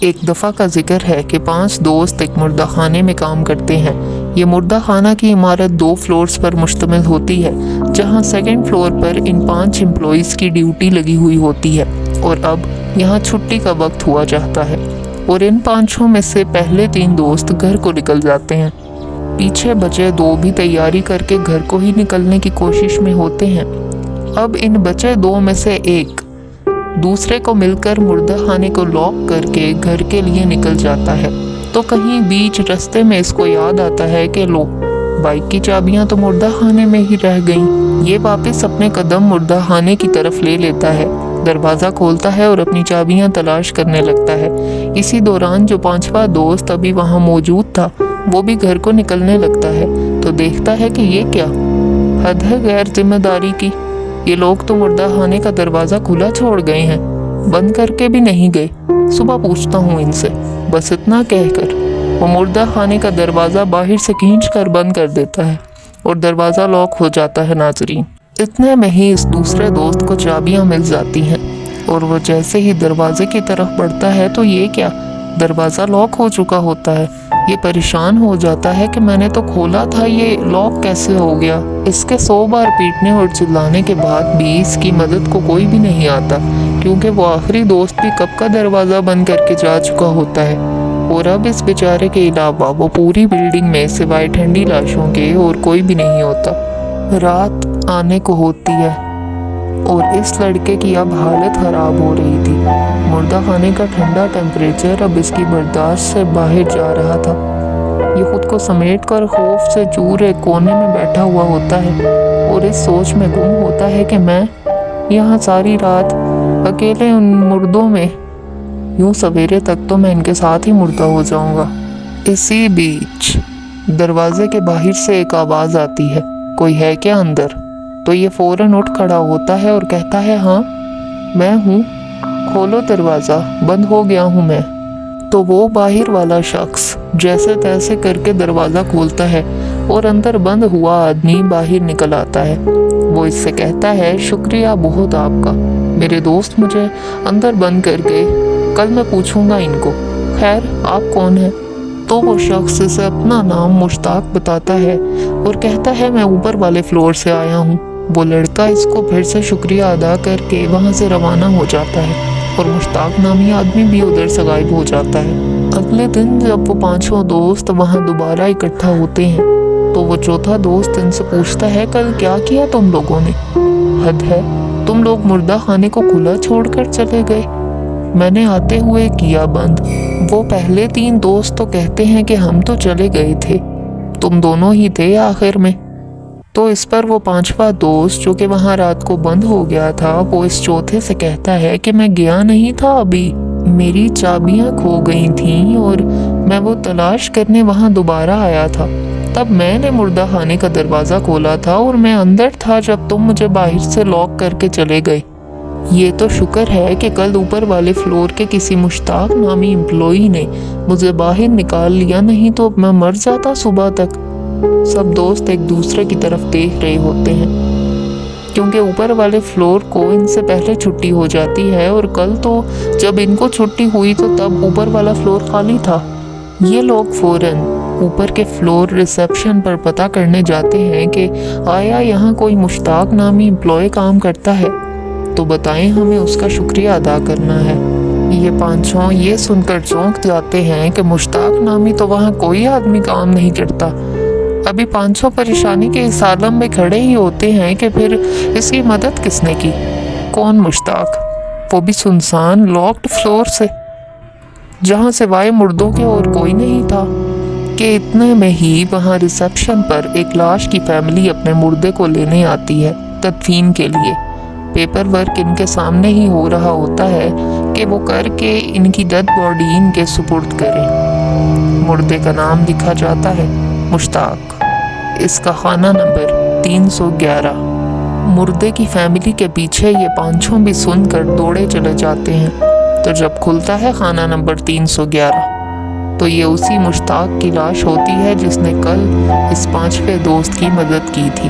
ایک دفعہ کا ذکر ہے کہ 5 دوست ایک مردہ خانے میں کام کرتے ہیں۔ یہ مردہ خانہ کی عمارت 2 فلورز پر مشتمل ہوتی ہے، جہاں 2nd فلور پر ان 5 امپلائیز کی ڈیوٹی لگی ہوئی ہوتی ہے اور اب یہاں چھٹی کا وقت ہوا چاہتا ہے اور ان 5 میں سے پہلے 3 دوست گھر کو نکل جاتے ہیں۔ پیچھے بچے 2 بھی تیاری کر کے گھر کو ہی نکلنے کی کوشش میں ہوتے ہیں۔ اب ان بچے 2 میں سے ایک دوسرے کو مل کر مردہ خانے کو لاک کر کے گھر کے لیے نکل جاتا ہے، تو کہیں بیچ رستے میں اس کو یاد آتا ہے کہ لو، بائک کی چابیاں تو مردہ خانے میں ہی رہ گئیں۔ یہ واپس اپنے قدم مردہ خانے کی طرف لے لیتا ہے، دروازہ کھولتا ہے اور اپنی چابیاں تلاش کرنے لگتا ہے۔ اسی دوران جو 5واں دوست ابھی وہاں موجود تھا وہ بھی گھر کو نکلنے لگتا ہے، تو دیکھتا ہے کہ یہ کیا حد ہے غیر ذمہ داری کی، یہ لوگ تو مردہ خانے کا دروازہ کھلا چھوڑ گئے ہیں، بند کر کے بھی نہیں گئے، صبح پوچھتا ہوں ان سے۔ بس اتنا کہہ کر وہ مردہ خانے کا دروازہ باہر سے کھینچ کر بند کر دیتا ہے اور دروازہ لاک ہو جاتا ہے۔ ناظرین، اتنے میں ہی اس دوسرے دوست کو چابیاں مل جاتی ہیں اور وہ جیسے ہی دروازے کی طرف بڑھتا ہے تو یہ کیا، دروازہ لاک ہو چکا ہوتا ہے۔ یہ پریشان ہو جاتا ہے کہ میں نے تو کھولا تھا، یہ لاک کیسے ہو گیا۔ اس کے 100 بار پیٹنے اور چلانے کے بعد بھی اس کی مدد کو کوئی بھی نہیں آتا، کیونکہ وہ آخری دوست بھی کب کا دروازہ بند کر کے جا چکا ہوتا ہے اور اب اس بیچارے کے علاوہ وہ پوری بلڈنگ میں سوائے ٹھنڈی لاشوں کے اور کوئی بھی نہیں ہوتا۔ رات آنے کو ہوتی ہے اور اس لڑکے کی اب حالت خراب ہو رہی تھی۔ مردہ خانے کا ٹھنڈا ٹیمپریچر اب اس کی برداشت سے باہر جا رہا تھا۔ یہ خود کو سمیٹ کر خوف سے چور ایک کونے میں بیٹھا ہوا ہوتا ہے اور اس سوچ میں گم ہوتا ہے کہ میں یہاں ساری رات اکیلے ان مردوں میں، یوں سویرے تک تو میں ان کے ساتھ ہی مردہ ہو جاؤں گا۔ اسی بیچ دروازے کے باہر سے ایک آواز آتی ہے، کوئی ہے کیا اندر؟ تو یہ فوراً اٹھ کھڑا ہوتا ہے اور کہتا ہے، ہاں میں ہوں، کھولو دروازہ، بند ہو گیا ہوں میں۔ تو وہ باہر والا شخص جیسے تیسے کر کے دروازہ کھولتا ہے اور اندر بند ہوا آدمی باہر نکل آتا ہے۔ وہ اس سے کہتا ہے، شکریہ بہت آپ کا، میرے دوست مجھے اندر بند کر گئے، کل میں پوچھوں گا ان کو، خیر آپ کون ہیں؟ تو وہ شخص اسے اپنا نام مشتاق بتاتا ہے اور کہتا ہے، میں اوپر والے فلور سے آیا ہوں۔ وہ لڑکا اس کو پھر سے شکریہ ادا کر کے وہاں سے روانہ ہو جاتا ہے اور مشتاق نامی آدمی بھی ادھر سے غائب ہو جاتا ہے۔ اگلے دن جب وہ 5 دوست وہاں دوبارہ اکٹھا ہوتے ہیں تو وہ چوتھا دوست ان سے پوچھتا ہے، کل کیا کیا تم لوگوں نے؟ حد ہے، تم لوگ مردہ خانے کو کھلا چھوڑ کر چلے گئے، میں نے آتے ہوئے کیا بند۔ وہ پہلے 3 دوست تو کہتے ہیں کہ ہم تو چلے گئے تھے، تم دونوں ہی تھے آخر میں۔ تو اس پر وہ 5واں دوست جو کہ وہاں رات کو بند ہو گیا تھا، وہ اس چوتھے سے کہتا ہے کہ میں گیا نہیں تھا، ابھی میری چابیاں کھو گئی تھیں اور میں وہ تلاش کرنے وہاں دوبارہ آیا تھا، تب میں نے مردہ خانے کا دروازہ کھولا تھا اور میں اندر تھا جب تم مجھے باہر سے لاک کر کے چلے گئے۔ یہ تو شکر ہے کہ کل اوپر والے فلور کے کسی مشتاق نامی امپلائی نے مجھے باہر نکال لیا، نہیں تو میں مر جاتا صبح تک۔ سب دوست ایک دوسرے کی طرف دیکھ رہے ہوتے ہیں کیونکہ اوپر والے فلور کو ان سے پہلے چھٹی ہو جاتی ہے اور کل تو جب ان کو چھٹی ہوئی تو تب اوپر والا فلور خالی تھا۔ یہ لوگ فوراً اوپر کے فلور ریسیپشن پر پتہ کرنے جاتے ہیں کہ آیا یہاں کوئی مشتاق نامی امپلائی کام کرتا ہے تو بتائیں، ہمیں اس کا شکریہ ادا کرنا ہے۔ یہ 5 یہ سن کر چونک جاتے ہیں کہ مشتاق نامی تو وہاں کوئی آدمی کام نہیں کرتا۔ ابھی 5 پریشانی کے اس عالم میں کھڑے ہی ہوتے ہیں کہ پھر اس کی مدد کس نے کی؟ کون مشتاق؟ وہ بھی سنسان لاکڈ فلور سے، جہاں سوائے مردوں کے اور کوئی نہیں تھا۔ کہ اتنے میں ہی وہاں ریسیپشن پر ایک لاش کی فیملی اپنے مردے کو لینے آتی ہے تدفین کے لیے۔ پیپر ورک ان کے سامنے ہی ہو رہا ہوتا ہے کہ وہ کر کے ان کی ڈیڈ باڈی ان کے سپرد کریں۔ مردے کا نام لکھا جاتا ہے مشتاق، اس کا خانہ نمبر 311۔ مردے کی فیملی کے پیچھے یہ 5 بھی سن کر دوڑے چلے جاتے ہیں، تو جب کھلتا ہے خانہ نمبر 311 تو یہ اسی مشتاق کی لاش ہوتی ہے جس نے کل اس 5ویں دوست کی مدد کی تھی۔